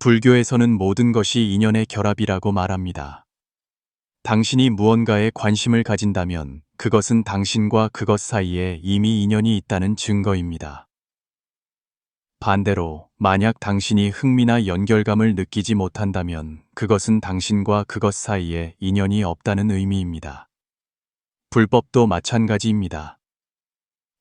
불교에서는 모든 것이 인연의 결합이라고 말합니다. 당신이 무언가에 관심을 가진다면 그것은 당신과 그것 사이에 이미 인연이 있다는 증거입니다. 반대로 만약 당신이 흥미나 연결감을 느끼지 못한다면 그것은 당신과 그것 사이에 인연이 없다는 의미입니다. 불법도 마찬가지입니다.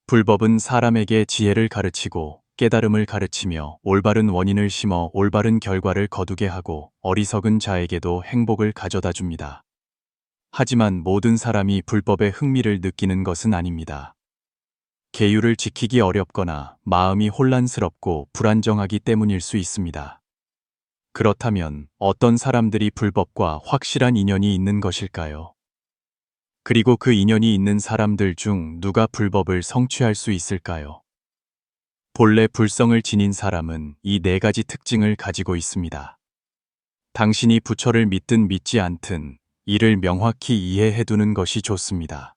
불법은 사람에게 지혜를 가르치고 깨달음을 가르치며 올바른 원인을 심어 올바른 결과를 거두게 하고 어리석은 자에게도 행복을 가져다 줍니다. 하지만 모든 사람이 불법에 흥미를 느끼는 것은 아닙니다. 계율을 지키기 어렵거나 마음이 혼란스럽고 불안정하기 때문일 수 있습니다. 그렇다면 어떤 사람들이 불법과 확실한 인연이 있는 것일까요? 그리고 그 인연이 있는 사람들 중 누가 불법을 성취할 수 있을까요? 본래 불성을 지닌 사람은 이 네 가지 특징을 가지고 있습니다. 당신이 부처를 믿든 믿지 않든 이를 명확히 이해해두는 것이 좋습니다.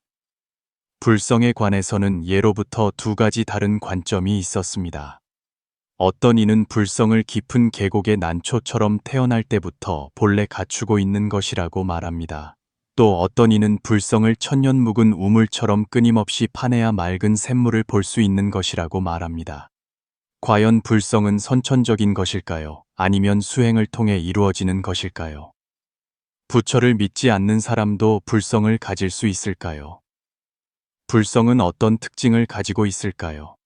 불성에 관해서는 예로부터 두 가지 다른 관점이 있었습니다. 어떤 이는 불성을 깊은 계곡의 난초처럼 태어날 때부터 본래 갖추고 있는 것이라고 말합니다. 또 어떤 이는 불성을 천년 묵은 우물처럼 끊임없이 파내야 맑은 샘물을 볼 수 있는 것이라고 말합니다. 과연 불성은 선천적인 것일까요? 아니면 수행을 통해 이루어지는 것일까요? 부처를 믿지 않는 사람도 불성을 가질 수 있을까요? 불성은 어떤 특징을 가지고 있을까요?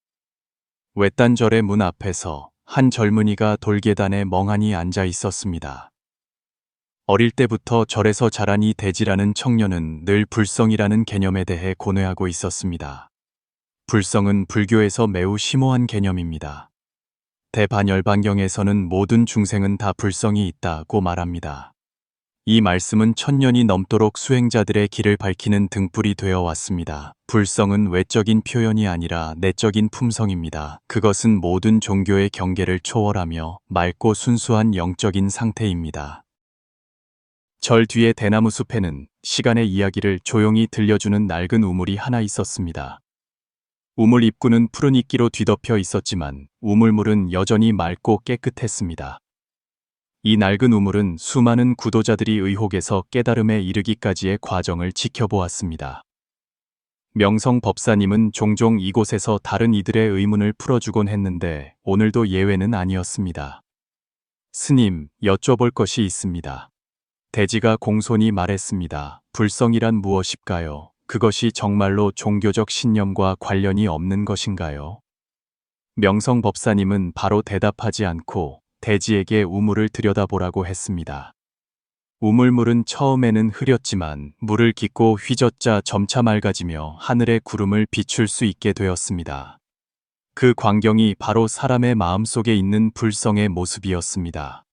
외딴절의 문 앞에서 한 젊은이가 돌계단에 멍하니 앉아 있었습니다. 어릴 때부터 절에서 자란 이 대지라는 청년은 늘 불성이라는 개념에 대해 고뇌하고 있었습니다. 불성은 불교에서 매우 심오한 개념입니다. 대반열반경에서는 모든 중생은 다 불성이 있다고 말합니다. 이 말씀은 천년이 넘도록 수행자들의 길을 밝히는 등불이 되어 왔습니다. 불성은 외적인 표현이 아니라 내적인 품성입니다. 그것은 모든 종교의 경계를 초월하며 맑고 순수한 영적인 상태입니다. 절 뒤의 대나무 숲에는 시간의 이야기를 조용히 들려주는 낡은 우물이 하나 있었습니다. 우물 입구는 푸른 이끼로 뒤덮여 있었지만 우물물은 여전히 맑고 깨끗했습니다. 이 낡은 우물은 수많은 구도자들이 의혹에서 깨달음에 이르기까지의 과정을 지켜보았습니다. 명성 법사님은 종종 이곳에서 다른 이들의 의문을 풀어주곤 했는데 오늘도 예외는 아니었습니다. 스님, 여쭤볼 것이 있습니다. 대지가 공손히 말했습니다. 불성이란 무엇일까요? 그것이 정말로 종교적 신념과 관련이 없는 것인가요? 명성 법사님은 바로 대답하지 않고 대지에게 우물을 들여다보라고 했습니다. 우물물은 처음에는 흐렸지만 물을 깃고 휘젓자 점차 맑아지며 하늘의 구름을 비출 수 있게 되었습니다. 그 광경이 바로 사람의 마음속에 있는 불성의 모습이었습니다.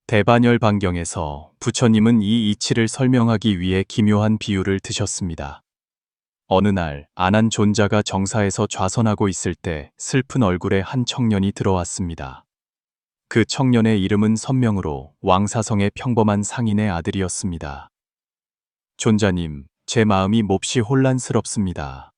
대반열반경에서 부처님은 이 이치를 설명하기 위해 기묘한 비유를 드셨습니다. 어느 날 안한 존자가 정사에서 좌선하고 있을 때 슬픈 얼굴에 한 청년이 들어왔습니다. 그 청년의 이름은 선명으로 왕사성의 평범한 상인의 아들이었습니다. 존자님, 제 마음이 몹시 혼란스럽습니다.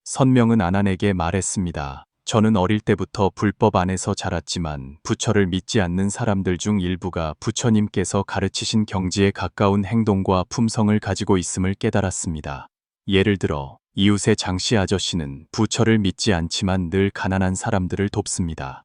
선명은 안한에게 말했습니다. 저는 어릴 때부터 불법 안에서 자랐지만 부처를 믿지 않는 사람들 중 일부가 부처님께서 가르치신 경지에 가까운 행동과 품성을 가지고 있음을 깨달았습니다. 예를 들어 이웃의 장씨 아저씨는 부처를 믿지 않지만 늘 가난한 사람들을 돕습니다.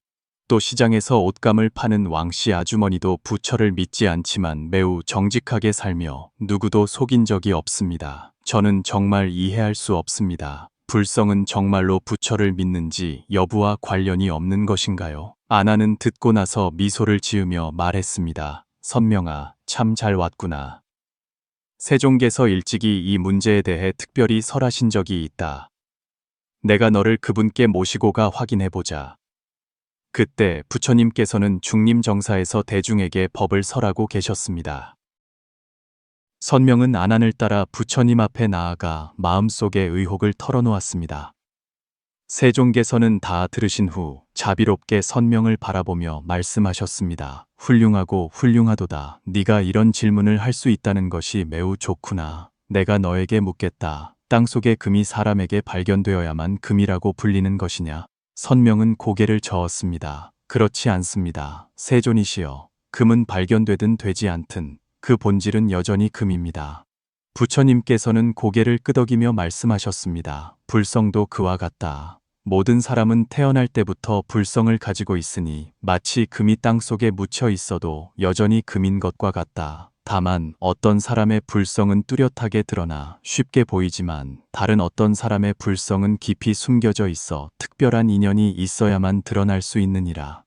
또 시장에서 옷감을 파는 왕씨 아주머니도 부처를 믿지 않지만 매우 정직하게 살며 누구도 속인 적이 없습니다. 저는 정말 이해할 수 없습니다. 불성은 정말로 부처를 믿는지 여부와 관련이 없는 것인가요? 안하는 듣고 나서 미소를 지으며 말했습니다. 선명아, 참 잘 왔구나. 세종께서 일찍이 이 문제에 대해 특별히 설하신 적이 있다. 내가 너를 그분께 모시고 가 확인해보자. 그때 부처님께서는 중림정사에서 대중에게 법을 설하고 계셨습니다. 선명은 안한을 따라 부처님 앞에 나아가 마음속의 의혹을 털어놓았습니다. 세종께서는 다 들으신 후 자비롭게 선명을 바라보며 말씀하셨습니다. 훌륭하고 훌륭하도다. 네가 이런 질문을 할 수 있다는 것이 매우 좋구나. 내가 너에게 묻겠다. 땅속의 금이 사람에게 발견되어야만 금이라고 불리는 것이냐? 선명은 고개를 저었습니다. 그렇지 않습니다. 세존이시여, 금은 발견되든 되지 않든 그 본질은 여전히 금입니다. 부처님께서는 고개를 끄덕이며 말씀하셨습니다. 불성도 그와 같다. 모든 사람은 태어날 때부터 불성을 가지고 있으니 마치 금이 땅속에 묻혀 있어도 여전히 금인 것과 같다. 다만 어떤 사람의 불성은 뚜렷하게 드러나 쉽게 보이지만 다른 어떤 사람의 불성은 깊이 숨겨져 있어 특별한 인연이 있어야만 드러날 수 있느니라.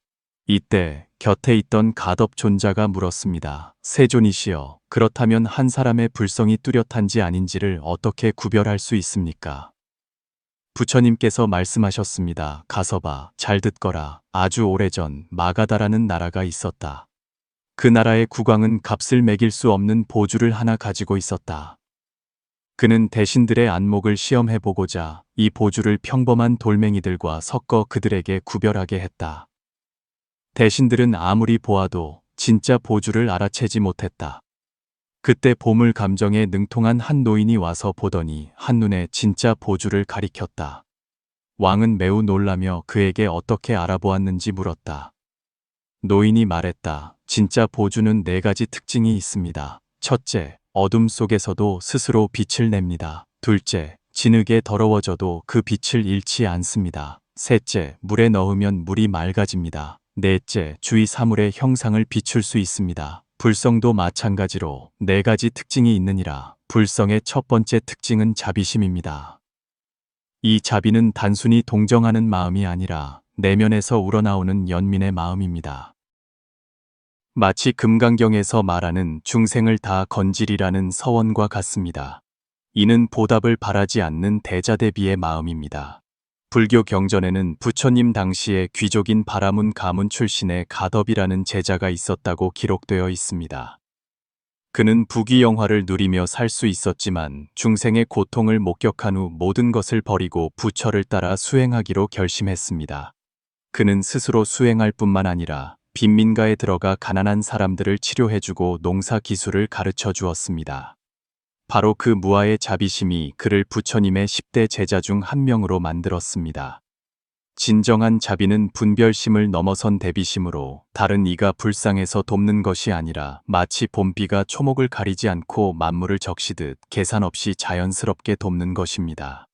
이때 곁에 있던 가덕존자가 물었습니다. 세존이시여, 그렇다면 한 사람의 불성이 뚜렷한지 아닌지를 어떻게 구별할 수 있습니까? 부처님께서 말씀하셨습니다. 가서 봐, 잘 듣거라. 아주 오래전 마가다라는 나라가 있었다. 그 나라의 국왕은 값을 매길 수 없는 보주를 하나 가지고 있었다. 그는 대신들의 안목을 시험해보고자 이 보주를 평범한 돌멩이들과 섞어 그들에게 구별하게 했다. 대신들은 아무리 보아도 진짜 보주를 알아채지 못했다. 그때 보물 감정에 능통한 한 노인이 와서 보더니 한눈에 진짜 보주를 가리켰다. 왕은 매우 놀라며 그에게 어떻게 알아보았는지 물었다. 노인이 말했다. 진짜 보주는 4가지 특징이 있습니다. 첫째, 어둠 속에서도 스스로 빛을 냅니다. 둘째, 진흙에 더러워져도 그 빛을 잃지 않습니다. 셋째, 물에 넣으면 물이 맑아집니다. 넷째, 주위 사물의 형상을 비출 수 있습니다. 불성도 마찬가지로 4가지 특징이 있느니라. 불성의 첫 번째 특징은 자비심입니다. 이 자비는 단순히 동정하는 마음이 아니라 내면에서 우러나오는 연민의 마음입니다. 마치 금강경에서 말하는 중생을 다 건지리라는 서원과 같습니다. 이는 보답을 바라지 않는 대자대비의 마음입니다. 불교 경전에는 부처님 당시에 귀족인 바라문 가문 출신의 가덥이라는 제자가 있었다고 기록되어 있습니다. 그는 부귀영화를 누리며 살 수 있었지만 중생의 고통을 목격한 후 모든 것을 버리고 부처를 따라 수행하기로 결심했습니다. 그는 스스로 수행할 뿐만 아니라 빈민가에 들어가 가난한 사람들을 치료해주고 농사 기술을 가르쳐 주었습니다. 바로 그 무아의 자비심이 그를 부처님의 10대 제자 중 한 명으로 만들었습니다. 진정한 자비는 분별심을 넘어선 대비심으로 다른 이가 불쌍해서 돕는 것이 아니라 마치 봄비가 초목을 가리지 않고 만물을 적시듯 계산 없이 자연스럽게 돕는 것입니다.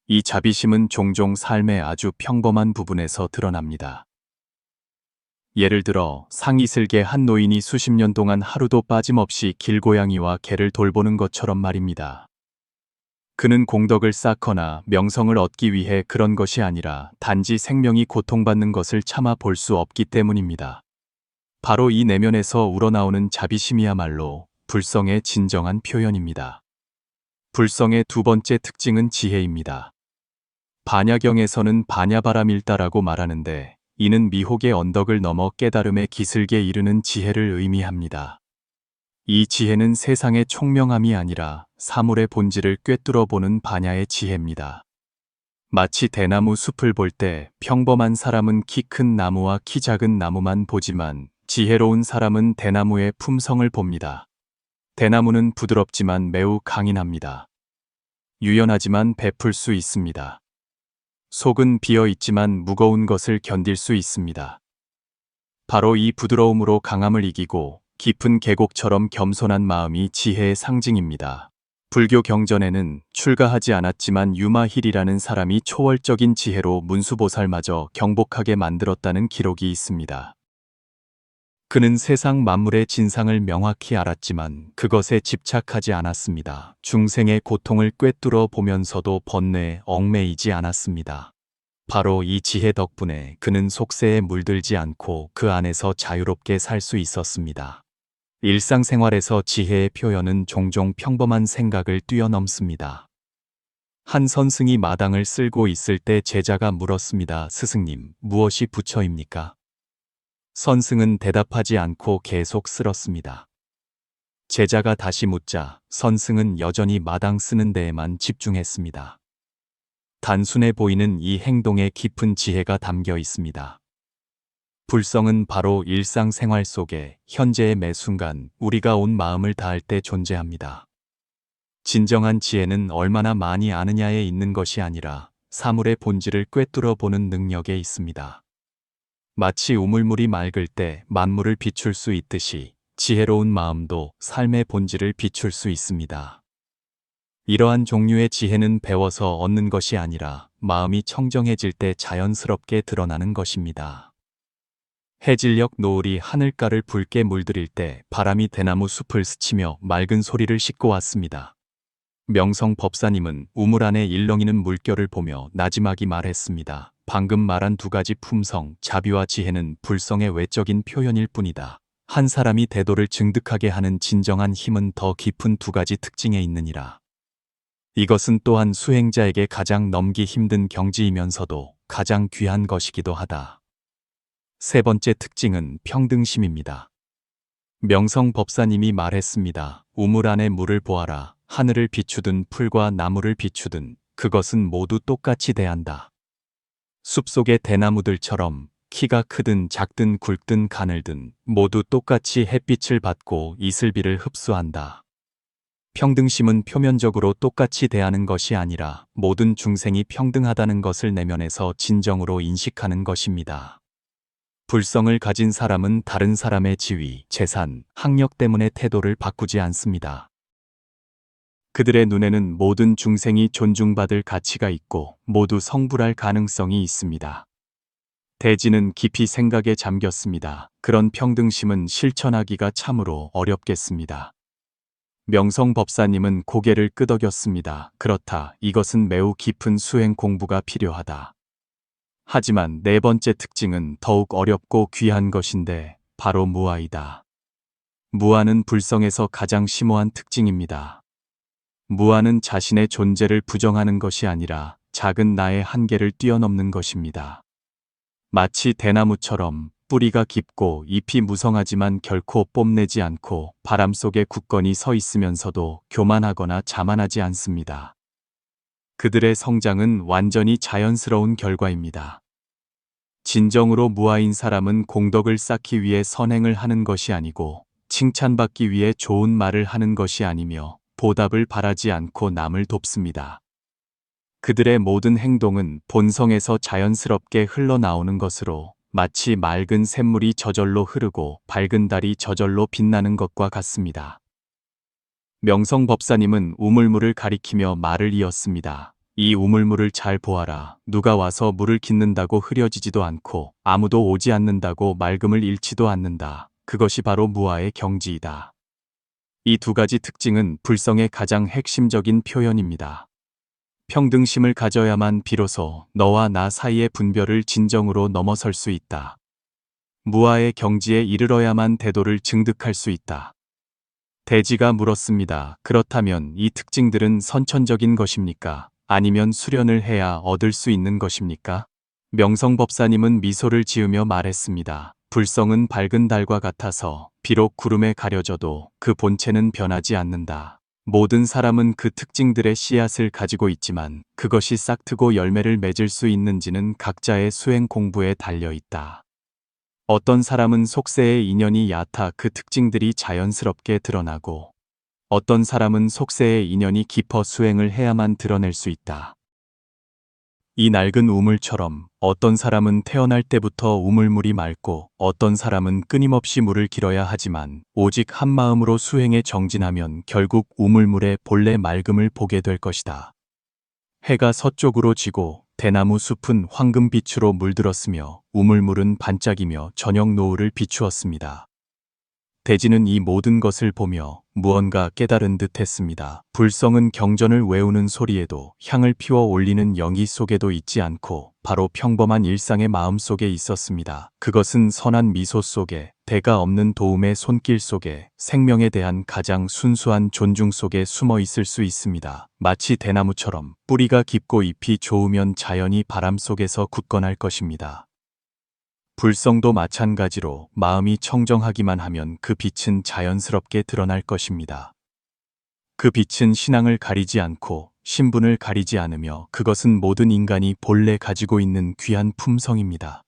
이 자비심은 종종 삶의 아주 평범한 부분에서 드러납니다. 예를 들어 상이슬개 한 노인이 수십 년 동안 하루도 빠짐없이 길고양이와 개를 돌보는 것처럼 말입니다. 그는 공덕을 쌓거나 명성을 얻기 위해 그런 것이 아니라 단지 생명이 고통받는 것을 참아 볼 수 없기 때문입니다. 바로 이 내면에서 우러나오는 자비심이야말로 불성의 진정한 표현입니다. 불성의 두 번째 특징은 지혜입니다. 반야경에서는 반야바라밀다라고 말하는데 이는 미혹의 언덕을 넘어 깨달음의 기슭에 이르는 지혜를 의미합니다. 이 지혜는 세상의 총명함이 아니라 사물의 본질을 꿰뚫어 보는 반야의 지혜입니다. 마치 대나무 숲을 볼 때 평범한 사람은 키 큰 나무와 키 작은 나무만 보지만 지혜로운 사람은 대나무의 품성을 봅니다. 대나무는 부드럽지만 매우 강인합니다. 유연하지만 베풀 수 있습니다. 속은 비어 있지만 무거운 것을 견딜 수 있습니다. 바로 이 부드러움으로 강함을 이기고 깊은 계곡처럼 겸손한 마음이 지혜의 상징입니다. 불교 경전에는 출가하지 않았지만 유마힐이라는 사람이 초월적인 지혜로 문수보살마저 경복하게 만들었다는 기록이 있습니다. 그는 세상 만물의 진상을 명확히 알았지만 그것에 집착하지 않았습니다. 중생의 고통을 꿰뚫어 보면서도 번뇌에 얽매이지 않았습니다. 바로 이 지혜 덕분에 그는 속세에 물들지 않고 그 안에서 자유롭게 살 수 있었습니다. 일상생활에서 지혜의 표현은 종종 평범한 생각을 뛰어넘습니다. 한 선승이 마당을 쓸고 있을 때 제자가 물었습니다. 스승님, 무엇이 부처입니까? 선승은 대답하지 않고 계속 쓸었습니다. 제자가 다시 묻자 선승은 여전히 마당 쓰는 데에만 집중했습니다. 단순해 보이는 이 행동에 깊은 지혜가 담겨 있습니다. 불성은 바로 일상생활 속에 현재의 매 순간 우리가 온 마음을 다할 때 존재합니다. 진정한 지혜는 얼마나 많이 아느냐에 있는 것이 아니라 사물의 본질을 꿰뚫어 보는 능력에 있습니다. 마치 우물물이 맑을 때 만물을 비출 수 있듯이 지혜로운 마음도 삶의 본질을 비출 수 있습니다. 이러한 종류의 지혜는 배워서 얻는 것이 아니라 마음이 청정해질 때 자연스럽게 드러나는 것입니다. 해질녘 노을이 하늘가를 붉게 물들일 때 바람이 대나무 숲을 스치며 맑은 소리를 싣고 왔습니다. 명성 법사님은 우물 안에 일렁이는 물결을 보며 나지막이 말했습니다. 방금 말한 두 가지 품성, 자비와 지혜는 불성의 외적인 표현일 뿐이다. 한 사람이 대도를 증득하게 하는 진정한 힘은 더 깊은 두 가지 특징에 있느니라. 이것은 또한 수행자에게 가장 넘기 힘든 경지이면서도 가장 귀한 것이기도 하다. 세 번째 특징은 평등심입니다. 명성 법사님이 말했습니다. 우물 안에 물을 보아라. 하늘을 비추든 풀과 나무를 비추든 그것은 모두 똑같이 대한다. 숲속의 대나무들처럼 키가 크든 작든 굵든 가늘든 모두 똑같이 햇빛을 받고 이슬비를 흡수한다. 평등심은 표면적으로 똑같이 대하는 것이 아니라 모든 중생이 평등하다는 것을 내면에서 진정으로 인식하는 것입니다. 불성을 가진 사람은 다른 사람의 지위, 재산, 학력 때문에 태도를 바꾸지 않습니다. 그들의 눈에는 모든 중생이 존중받을 가치가 있고 모두 성불할 가능성이 있습니다. 대지는 깊이 생각에 잠겼습니다. 그런 평등심은 실천하기가 참으로 어렵겠습니다. 명성 법사님은 고개를 끄덕였습니다. 그렇다. 이것은 매우 깊은 수행 공부가 필요하다. 하지만 네 번째 특징은 더욱 어렵고 귀한 것인데 바로 무아이다. 무아는 불성에서 가장 심오한 특징입니다. 무아는 자신의 존재를 부정하는 것이 아니라 작은 나의 한계를 뛰어넘는 것입니다. 마치 대나무처럼 뿌리가 깊고 잎이 무성하지만 결코 뽐내지 않고 바람 속에 굳건히 서 있으면서도 교만하거나 자만하지 않습니다. 그들의 성장은 완전히 자연스러운 결과입니다. 진정으로 무아인 사람은 공덕을 쌓기 위해 선행을 하는 것이 아니고 칭찬받기 위해 좋은 말을 하는 것이 아니며 보답을 바라지 않고 남을 돕습니다. 그들의 모든 행동은 본성에서 자연스럽게 흘러나오는 것으로 마치 맑은 샘물이 저절로 흐르고 밝은 달이 저절로 빛나는 것과 같습니다. 명성 법사님은 우물물을 가리키며 말을 이었습니다. 이 우물물을 잘 보아라. 누가 와서 물을 깃는다고 흐려지지도 않고 아무도 오지 않는다고 맑음을 잃지도 않는다. 그것이 바로 무아의 경지이다. 이 두 가지 특징은 불성의 가장 핵심적인 표현입니다. 평등심을 가져야만 비로소 너와 나 사이의 분별을 진정으로 넘어설 수 있다. 무아의 경지에 이르러야만 대도를 증득할 수 있다. 대지가 물었습니다. 그렇다면 이 특징들은 선천적인 것입니까? 아니면 수련을 해야 얻을 수 있는 것입니까? 명성법사님은 미소를 지으며 말했습니다. 불성은 밝은 달과 같아서 비록 구름에 가려져도 그 본체는 변하지 않는다. 모든 사람은 그 특징들의 씨앗을 가지고 있지만 그것이 싹트고 열매를 맺을 수 있는지는 각자의 수행 공부에 달려 있다. 어떤 사람은 속세의 인연이 얕아 그 특징들이 자연스럽게 드러나고 어떤 사람은 속세의 인연이 깊어 수행을 해야만 드러낼 수 있다. 이 낡은 우물처럼 어떤 사람은 태어날 때부터 우물물이 맑고 어떤 사람은 끊임없이 물을 길어야 하지만 오직 한 마음으로 수행에 정진하면 결국 우물물의 본래 맑음을 보게 될 것이다. 해가 서쪽으로 지고 대나무 숲은 황금빛으로 물들었으며 우물물은 반짝이며 저녁 노을을 비추었습니다. 대지는 이 모든 것을 보며 무언가 깨달은 듯 했습니다. 불성은 경전을 외우는 소리에도 향을 피워 올리는 영기 속에도 있지 않고 바로 평범한 일상의 마음 속에 있었습니다. 그것은 선한 미소 속에, 대가 없는 도움의 손길 속에, 생명에 대한 가장 순수한 존중 속에 숨어 있을 수 있습니다. 마치 대나무처럼 뿌리가 깊고 잎이 좋으면 자연히 바람 속에서 굳건할 것입니다. 불성도 마찬가지로 마음이 청정하기만 하면 그 빛은 자연스럽게 드러날 것입니다. 그 빛은 신앙을 가리지 않고 신분을 가리지 않으며 그것은 모든 인간이 본래 가지고 있는 귀한 품성입니다.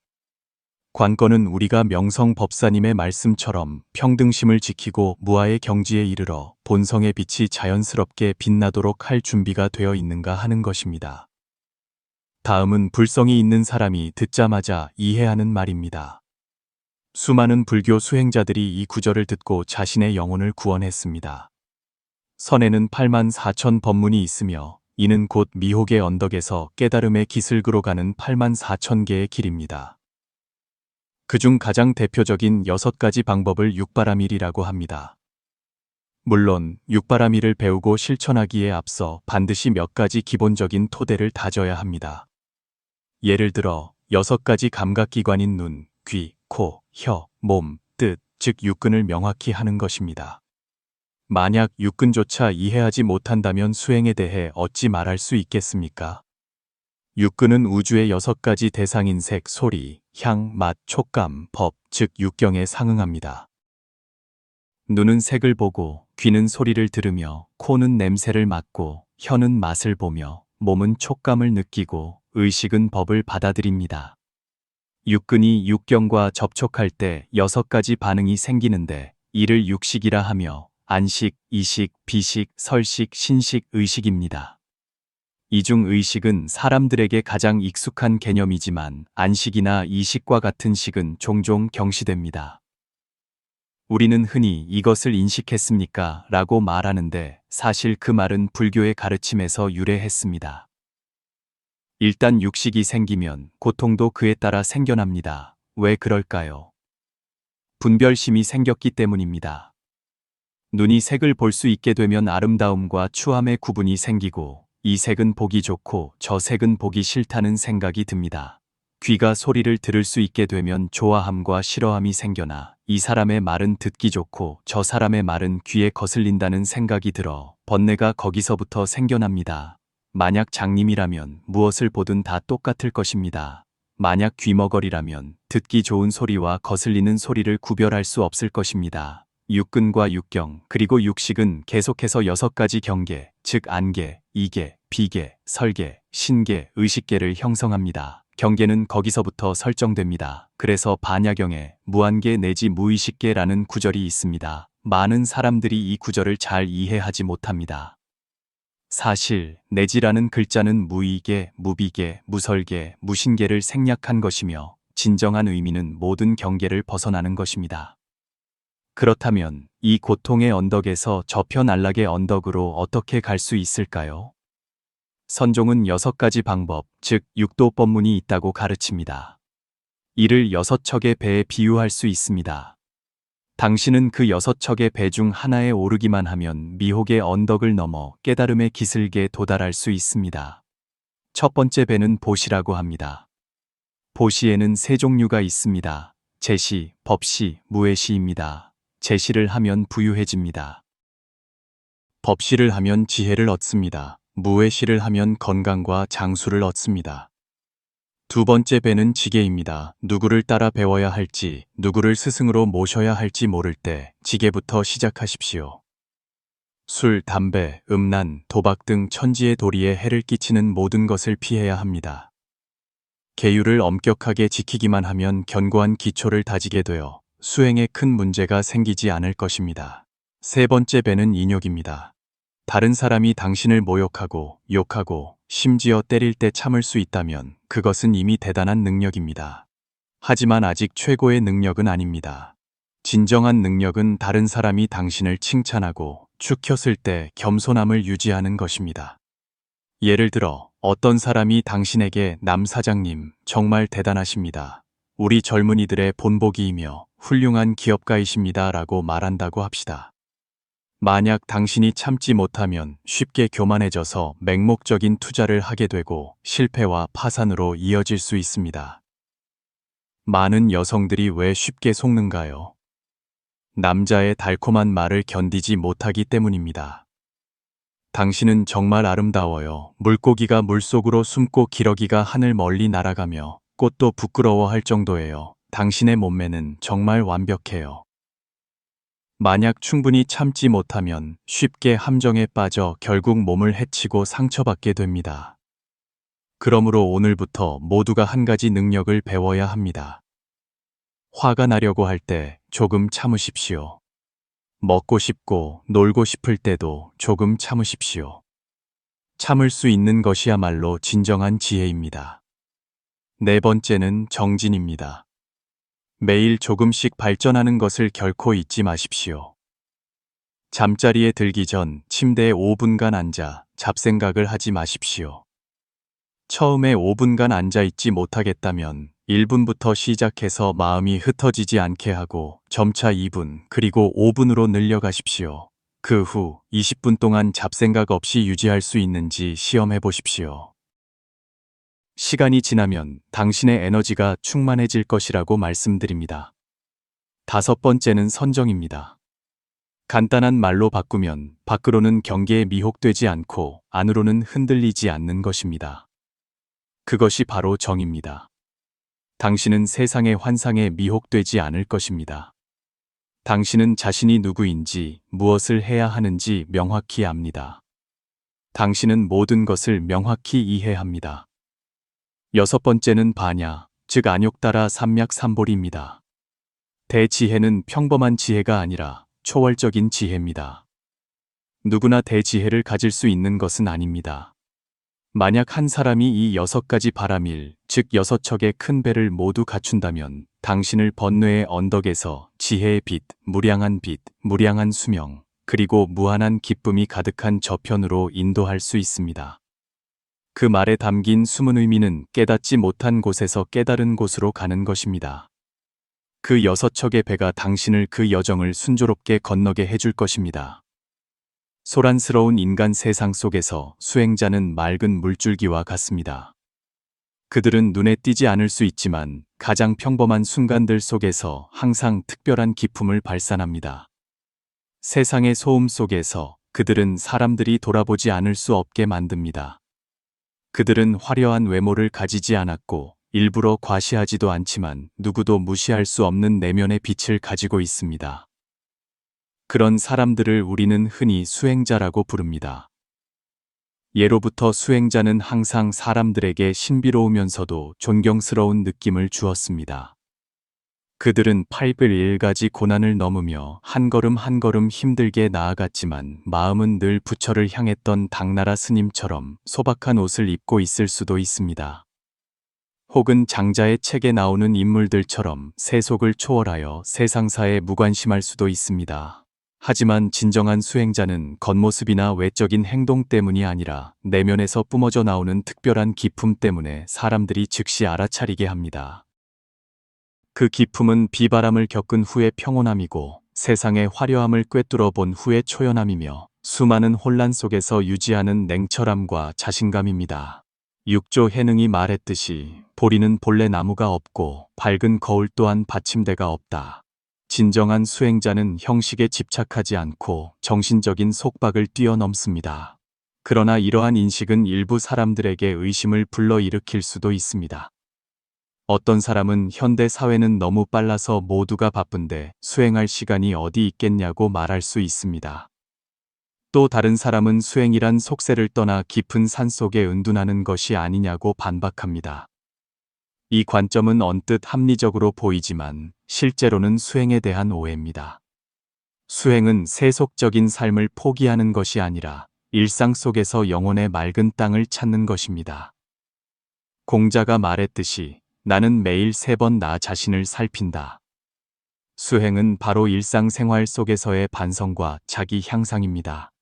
관건은 우리가 명성 법사님의 말씀처럼 평등심을 지키고 무아의 경지에 이르러 본성의 빛이 자연스럽게 빛나도록 할 준비가 되어 있는가 하는 것입니다. 다음은 불성이 있는 사람이 듣자마자 이해하는 말입니다. 수많은 불교 수행자들이 이 구절을 듣고 자신의 영혼을 구원했습니다. 선에는 8만 4천 법문이 있으며 이는 곧 미혹의 언덕에서 깨달음의 기슭으로 가는 8만 4천 개의 길입니다. 그중 가장 대표적인 6가지 방법을 육바라밀이라고 합니다. 물론 육바라밀을 배우고 실천하기에 앞서 반드시 몇 가지 기본적인 토대를 다져야 합니다. 예를 들어 6가지 감각기관인 눈, 귀, 코, 혀, 몸, 뜻, 즉 육근을 명확히 하는 것입니다. 만약 육근조차 이해하지 못한다면 수행에 대해 어찌 말할 수 있겠습니까? 육근은 우주의 6가지 대상인 색, 소리, 향, 맛, 촉감, 법, 즉 육경에 상응합니다. 눈은 색을 보고, 귀는 소리를 들으며, 코는 냄새를 맡고, 혀는 맛을 보며, 몸은 촉감을 느끼고, 의식은 법을 받아들입니다. 육근이 육경과 접촉할 때 6가지 반응이 생기는데 이를 육식이라 하며 안식, 이식, 비식, 설식, 신식, 의식입니다. 이 중 의식은 사람들에게 가장 익숙한 개념이지만 안식이나 이식과 같은 식은 종종 경시됩니다. 우리는 흔히 이것을 인식했습니까? 라고 말하는데 사실 그 말은 불교의 가르침에서 유래했습니다. 일단 육식이 생기면 고통도 그에 따라 생겨납니다. 왜 그럴까요? 분별심이 생겼기 때문입니다. 눈이 색을 볼 수 있게 되면 아름다움과 추함의 구분이 생기고 이 색은 보기 좋고 저 색은 보기 싫다는 생각이 듭니다. 귀가 소리를 들을 수 있게 되면 좋아함과 싫어함이 생겨나 이 사람의 말은 듣기 좋고 저 사람의 말은 귀에 거슬린다는 생각이 들어 번뇌가 거기서부터 생겨납니다. 만약 장님이라면 무엇을 보든 다 똑같을 것입니다. 만약 귀머거리라면 듣기 좋은 소리와 거슬리는 소리를 구별할 수 없을 것입니다. 육근과 육경 그리고 육식은 계속해서 6가지 경계, 즉 안계, 이계, 비계, 설계, 신계, 의식계를 형성합니다. 경계는 거기서부터 설정됩니다. 그래서 반야경에 무한계 내지 무의식계라는 구절이 있습니다. 많은 사람들이 이 구절을 잘 이해하지 못합니다. 사실 내지라는 글자는 무의계, 무비계, 무설계, 무신계를 생략한 것이며 진정한 의미는 모든 경계를 벗어나는 것입니다. 그렇다면 이 고통의 언덕에서 저편 안락의 언덕으로 어떻게 갈 수 있을까요? 선종은 6가지 방법, 즉 육도법문이 있다고 가르칩니다. 이를 6척의 배에 비유할 수 있습니다. 당신은 그 6척의 배 중 하나에 오르기만 하면 미혹의 언덕을 넘어 깨달음의 기슭에 도달할 수 있습니다. 첫 번째 배는 보시라고 합니다. 보시에는 3종류가 있습니다. 제시, 법시, 무예시입니다. 제시를 하면 부유해집니다. 법시를 하면 지혜를 얻습니다. 무예시를 하면 건강과 장수를 얻습니다. 두 번째 배는 지계입니다. 누구를 따라 배워야 할지, 누구를 스승으로 모셔야 할지 모를 때 지계부터 시작하십시오. 술, 담배, 음란, 도박 등 천지의 도리에 해를 끼치는 모든 것을 피해야 합니다. 계율을 엄격하게 지키기만 하면 견고한 기초를 다지게 되어 수행에 큰 문제가 생기지 않을 것입니다. 세 번째 배는 인욕입니다. 다른 사람이 당신을 모욕하고 욕하고 심지어 때릴 때 참을 수 있다면 그것은 이미 대단한 능력입니다. 하지만 아직 최고의 능력은 아닙니다. 진정한 능력은 다른 사람이 당신을 칭찬하고 축혔을 때 겸손함을 유지하는 것입니다. 예를 들어 어떤 사람이 당신에게 남 사장님 정말 대단하십니다. 우리 젊은이들의 본보기이며 훌륭한 기업가이십니다 라고 말한다고 합시다. 만약 당신이 참지 못하면 쉽게 교만해져서 맹목적인 투자를 하게 되고 실패와 파산으로 이어질 수 있습니다. 많은 여성들이 왜 쉽게 속는가요? 남자의 달콤한 말을 견디지 못하기 때문입니다. 당신은 정말 아름다워요. 물고기가 물속으로 숨고 기러기가 하늘 멀리 날아가며 꽃도 부끄러워할 정도예요. 당신의 몸매는 정말 완벽해요. 만약 충분히 참지 못하면 쉽게 함정에 빠져 결국 몸을 해치고 상처받게 됩니다. 그러므로 오늘부터 모두가 한 가지 능력을 배워야 합니다. 화가 나려고 할 때 조금 참으십시오. 먹고 싶고 놀고 싶을 때도 조금 참으십시오. 참을 수 있는 것이야말로 진정한 지혜입니다. 네 번째는 정진입니다. 매일 조금씩 발전하는 것을 결코 잊지 마십시오. 잠자리에 들기 전 침대에 5분간 앉아 잡생각을 하지 마십시오. 처음에 5분간 앉아 있지 못하겠다면 1분부터 시작해서 마음이 흩어지지 않게 하고 점차 2분 그리고 5분으로 늘려가십시오. 그 후 20분 동안 잡생각 없이 유지할 수 있는지 시험해 보십시오. 시간이 지나면 당신의 에너지가 충만해질 것이라고 말씀드립니다. 5번째는 선정입니다. 간단한 말로 바꾸면 밖으로는 경계에 미혹되지 않고 안으로는 흔들리지 않는 것입니다. 그것이 바로 정입니다. 당신은 세상의 환상에 미혹되지 않을 것입니다. 당신은 자신이 누구인지 무엇을 해야 하는지 명확히 압니다. 당신은 모든 것을 명확히 이해합니다. 6번째는 반야, 즉 안욕따라 삼맥삼볼입니다. 대지혜는 평범한 지혜가 아니라 초월적인 지혜입니다. 누구나 대지혜를 가질 수 있는 것은 아닙니다. 만약 한 사람이 이 6가지 바라밀, 즉 6척의 큰 배를 모두 갖춘다면 당신을 번뇌의 언덕에서 지혜의 빛, 무량한 수명, 그리고 무한한 기쁨이 가득한 저편으로 인도할 수 있습니다. 그 말에 담긴 숨은 의미는 깨닫지 못한 곳에서 깨달은 곳으로 가는 것입니다. 그 6척의 배가 당신을 그 여정을 순조롭게 건너게 해줄 것입니다. 소란스러운 인간 세상 속에서 수행자는 맑은 물줄기와 같습니다. 그들은 눈에 띄지 않을 수 있지만 가장 평범한 순간들 속에서 항상 특별한 기품을 발산합니다. 세상의 소음 속에서 그들은 사람들이 돌아보지 않을 수 없게 만듭니다. 그들은 화려한 외모를 가지지 않았고 일부러 과시하지도 않지만 누구도 무시할 수 없는 내면의 빛을 가지고 있습니다. 그런 사람들을 우리는 흔히 수행자라고 부릅니다. 예로부터 수행자는 항상 사람들에게 신비로우면서도 존경스러운 느낌을 주었습니다. 그들은 801가지 고난을 넘으며 한 걸음 한 걸음 힘들게 나아갔지만 마음은 늘 부처를 향했던 당나라 스님처럼 소박한 옷을 입고 있을 수도 있습니다. 혹은 장자의 책에 나오는 인물들처럼 세속을 초월하여 세상사에 무관심할 수도 있습니다. 하지만 진정한 수행자는 겉모습이나 외적인 행동 때문이 아니라 내면에서 뿜어져 나오는 특별한 기품 때문에 사람들이 즉시 알아차리게 합니다. 그 기품은 비바람을 겪은 후의 평온함이고 세상의 화려함을 꿰뚫어 본 후의 초연함이며 수많은 혼란 속에서 유지하는 냉철함과 자신감입니다. 육조 해능이 말했듯이 보리는 본래 나무가 없고 밝은 거울 또한 받침대가 없다. 진정한 수행자는 형식에 집착하지 않고 정신적인 속박을 뛰어넘습니다. 그러나 이러한 인식은 일부 사람들에게 의심을 불러일으킬 수도 있습니다. 어떤 사람은 현대 사회는 너무 빨라서 모두가 바쁜데 수행할 시간이 어디 있겠냐고 말할 수 있습니다. 또 다른 사람은 수행이란 속세를 떠나 깊은 산속에 은둔하는 것이 아니냐고 반박합니다. 이 관점은 언뜻 합리적으로 보이지만 실제로는 수행에 대한 오해입니다. 수행은 세속적인 삶을 포기하는 것이 아니라 일상 속에서 영혼의 맑은 땅을 찾는 것입니다. 공자가 말했듯이 나는 매일 3번 나 자신을 살핀다. 수행은 바로 일상생활 속에서의 반성과 자기 향상입니다.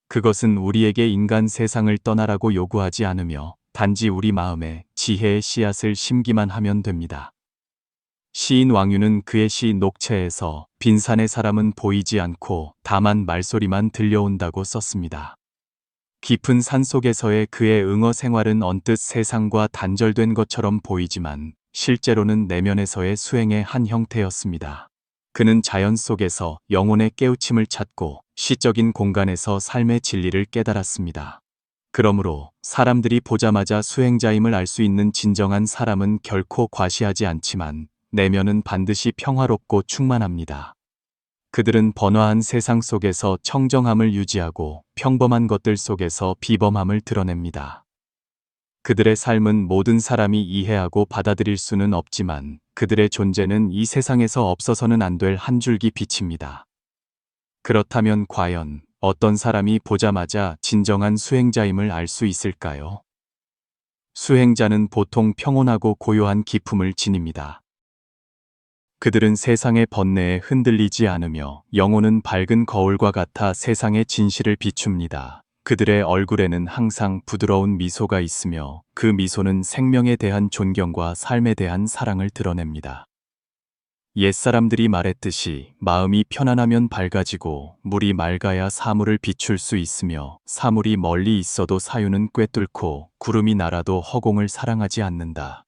그것은 우리에게 인간 세상을 떠나라고 요구하지 않으며 단지 우리 마음에 지혜의 씨앗을 심기만 하면 됩니다. 시인 왕유는 그의 시 녹채에서 빈산의 사람은 보이지 않고 다만 말소리만 들려온다고 썼습니다. 깊은 산속에서의 그의 응어 생활은 언뜻 세상과 단절된 것처럼 보이지만 실제로는 내면에서의 수행의 한 형태였습니다. 그는 자연 속에서 영혼의 깨우침을 찾고 시적인 공간에서 삶의 진리를 깨달았습니다. 그러므로 사람들이 보자마자 수행자임을 알 수 있는 진정한 사람은 결코 과시하지 않지만 내면은 반드시 평화롭고 충만합니다. 그들은 번화한 세상 속에서 청정함을 유지하고 평범한 것들 속에서 비범함을 드러냅니다. 그들의 삶은 모든 사람이 이해하고 받아들일 수는 없지만 그들의 존재는 이 세상에서 없어서는 안 될 한 줄기 빛입니다. 그렇다면 과연 어떤 사람이 보자마자 진정한 수행자임을 알 수 있을까요? 수행자는 보통 평온하고 고요한 기품을 지닙니다. 그들은 세상의 번뇌에 흔들리지 않으며 영혼은 밝은 거울과 같아 세상의 진실을 비춥니다. 그들의 얼굴에는 항상 부드러운 미소가 있으며 그 미소는 생명에 대한 존경과 삶에 대한 사랑을 드러냅니다. 옛사람들이 말했듯이 마음이 편안하면 밝아지고 물이 맑아야 사물을 비출 수 있으며 사물이 멀리 있어도 사유는 꿰뚫고 구름이 날아도 허공을 사랑하지 않는다.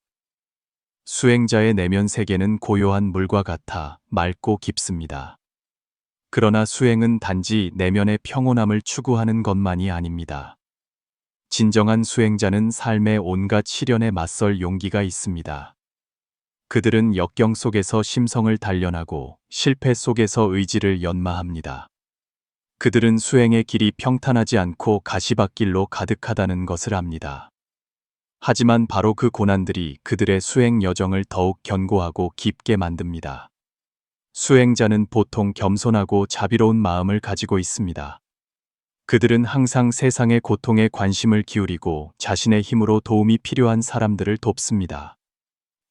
수행자의 내면 세계는 고요한 물과 같아 맑고 깊습니다. 그러나 수행은 단지 내면의 평온함을 추구하는 것만이 아닙니다. 진정한 수행자는 삶의 온갖 시련에 맞설 용기가 있습니다. 그들은 역경 속에서 심성을 단련하고 실패 속에서 의지를 연마합니다. 그들은 수행의 길이 평탄하지 않고 가시밭길로 가득하다는 것을 압니다. 하지만 바로 그 고난들이 그들의 수행 여정을 더욱 견고하고 깊게 만듭니다. 수행자는 보통 겸손하고 자비로운 마음을 가지고 있습니다. 그들은 항상 세상의 고통에 관심을 기울이고 자신의 힘으로 도움이 필요한 사람들을 돕습니다.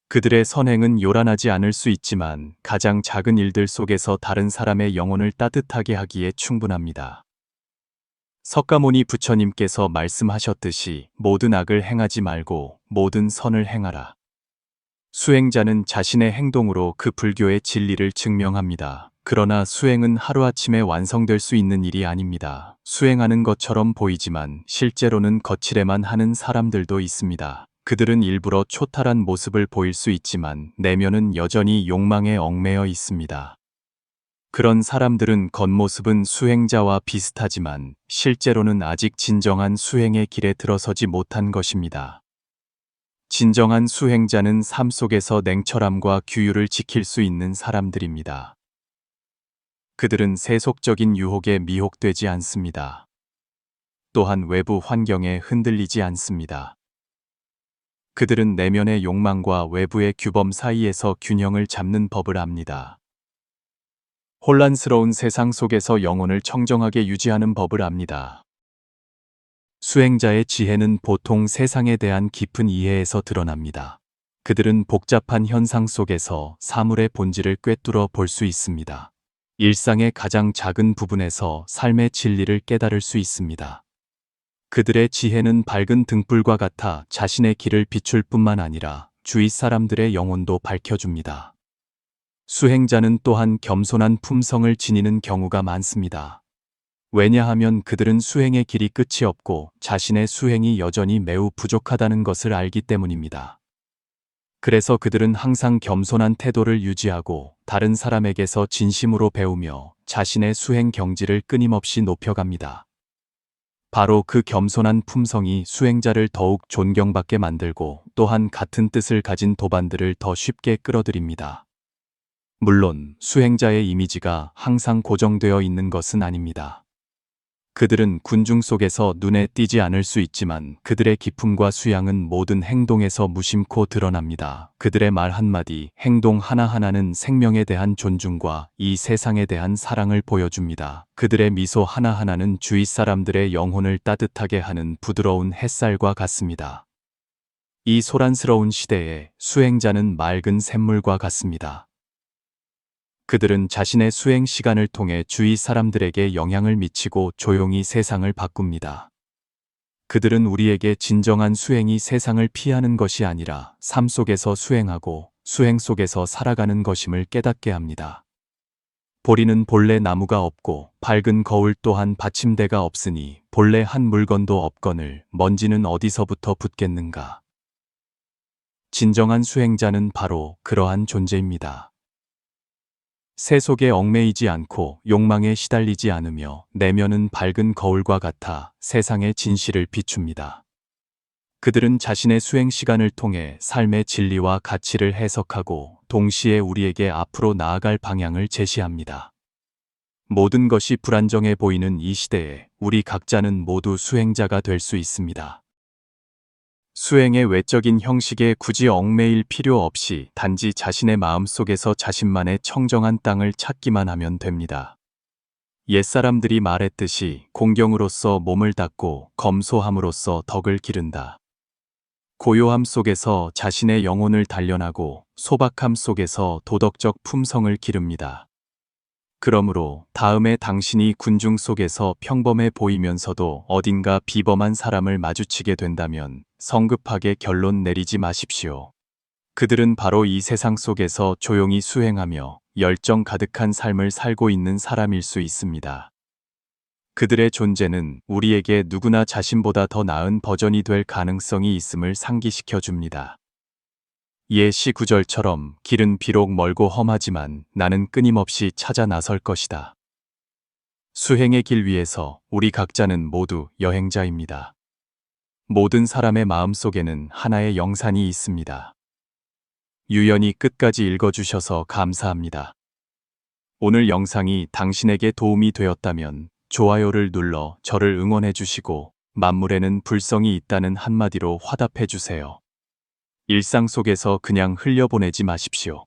그들의 선행은 요란하지 않을 수 있지만 가장 작은 일들 속에서 다른 사람의 영혼을 따뜻하게 하기에 충분합니다. 석가모니 부처님께서 말씀하셨듯이 모든 악을 행하지 말고 모든 선을 행하라. 수행자는 자신의 행동으로 그 불교의 진리를 증명합니다. 그러나 수행은 하루아침에 완성될 수 있는 일이 아닙니다. 수행하는 것처럼 보이지만 실제로는 거칠에만 하는 사람들도 있습니다. 그들은 일부러 초탈한 모습을 보일 수 있지만 내면은 여전히 욕망에 얽매여 있습니다. 그런 사람들은 겉모습은 수행자와 비슷하지만 실제로는 아직 진정한 수행의 길에 들어서지 못한 것입니다. 진정한 수행자는 삶 속에서 냉철함과 규율을 지킬 수 있는 사람들입니다. 그들은 세속적인 유혹에 미혹되지 않습니다. 또한 외부 환경에 흔들리지 않습니다. 그들은 내면의 욕망과 외부의 규범 사이에서 균형을 잡는 법을 압니다. 혼란스러운 세상 속에서 영혼을 청정하게 유지하는 법을 압니다. 수행자의 지혜는 보통 세상에 대한 깊은 이해에서 드러납니다. 그들은 복잡한 현상 속에서 사물의 본질을 꿰뚫어 볼 수 있습니다. 일상의 가장 작은 부분에서 삶의 진리를 깨달을 수 있습니다. 그들의 지혜는 밝은 등불과 같아 자신의 길을 비출 뿐만 아니라 주위 사람들의 영혼도 밝혀줍니다. 수행자는 또한 겸손한 품성을 지니는 경우가 많습니다. 왜냐하면 그들은 수행의 길이 끝이 없고 자신의 수행이 여전히 매우 부족하다는 것을 알기 때문입니다. 그래서 그들은 항상 겸손한 태도를 유지하고 다른 사람에게서 진심으로 배우며 자신의 수행 경지를 끊임없이 높여갑니다. 바로 그 겸손한 품성이 수행자를 더욱 존경받게 만들고 또한 같은 뜻을 가진 도반들을 더 쉽게 끌어들입니다. 물론 수행자의 이미지가 항상 고정되어 있는 것은 아닙니다. 그들은 군중 속에서 눈에 띄지 않을 수 있지만 그들의 기품과 수양은 모든 행동에서 무심코 드러납니다. 그들의 말 한마디, 행동 하나하나는 생명에 대한 존중과 이 세상에 대한 사랑을 보여줍니다. 그들의 미소 하나하나는 주위 사람들의 영혼을 따뜻하게 하는 부드러운 햇살과 같습니다. 이 소란스러운 시대에 수행자는 맑은 샘물과 같습니다. 그들은 자신의 수행 시간을 통해 주위 사람들에게 영향을 미치고 조용히 세상을 바꿉니다. 그들은 우리에게 진정한 수행이 세상을 피하는 것이 아니라 삶 속에서 수행하고 수행 속에서 살아가는 것임을 깨닫게 합니다. 보리는 본래 나무가 없고 밝은 거울 또한 받침대가 없으니 본래 한 물건도 없거늘 먼지는 어디서부터 붙겠는가. 진정한 수행자는 바로 그러한 존재입니다. 세속에 얽매이지 않고 욕망에 시달리지 않으며 내면은 밝은 거울과 같아 세상의 진실을 비춥니다. 그들은 자신의 수행 시간을 통해 삶의 진리와 가치를 해석하고 동시에 우리에게 앞으로 나아갈 방향을 제시합니다. 모든 것이 불안정해 보이는 이 시대에 우리 각자는 모두 수행자가 될 수 있습니다. 수행의 외적인 형식에 굳이 얽매일 필요 없이 단지 자신의 마음속에서 자신만의 청정한 땅을 찾기만 하면 됩니다. 옛사람들이 말했듯이 공경으로써 몸을 닦고 검소함으로써 덕을 기른다. 고요함 속에서 자신의 영혼을 단련하고 소박함 속에서 도덕적 품성을 기릅니다. 그러므로 다음에 당신이 군중 속에서 평범해 보이면서도 어딘가 비범한 사람을 마주치게 된다면 성급하게 결론 내리지 마십시오. 그들은 바로 이 세상 속에서 조용히 수행하며 열정 가득한 삶을 살고 있는 사람일 수 있습니다. 그들의 존재는 우리에게 누구나 자신보다 더 나은 버전이 될 가능성이 있음을 상기시켜 줍니다. 예시 구절처럼 길은 비록 멀고 험하지만 나는 끊임없이 찾아 나설 것이다. 수행의 길 위에서 우리 각자는 모두 여행자입니다. 모든 사람의 마음 속에는 하나의 영산이 있습니다. 유연히 끝까지 읽어주셔서 감사합니다. 오늘 영상이 당신에게 도움이 되었다면 좋아요를 눌러 저를 응원해 주시고 만물에는 불성이 있다는 한마디로 화답해 주세요. 일상 속에서 그냥 흘려보내지 마십시오.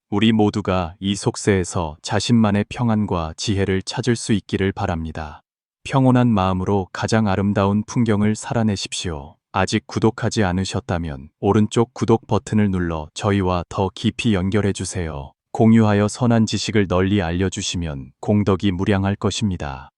우리 모두가 이 속세에서 자신만의 평안과 지혜를 찾을 수 있기를 바랍니다. 평온한 마음으로 가장 아름다운 풍경을 살아내십시오. 아직 구독하지 않으셨다면 오른쪽 구독 버튼을 눌러 저희와 더 깊이 연결해 주세요. 공유하여 선한 지식을 널리 알려주시면 공덕이 무량할 것입니다.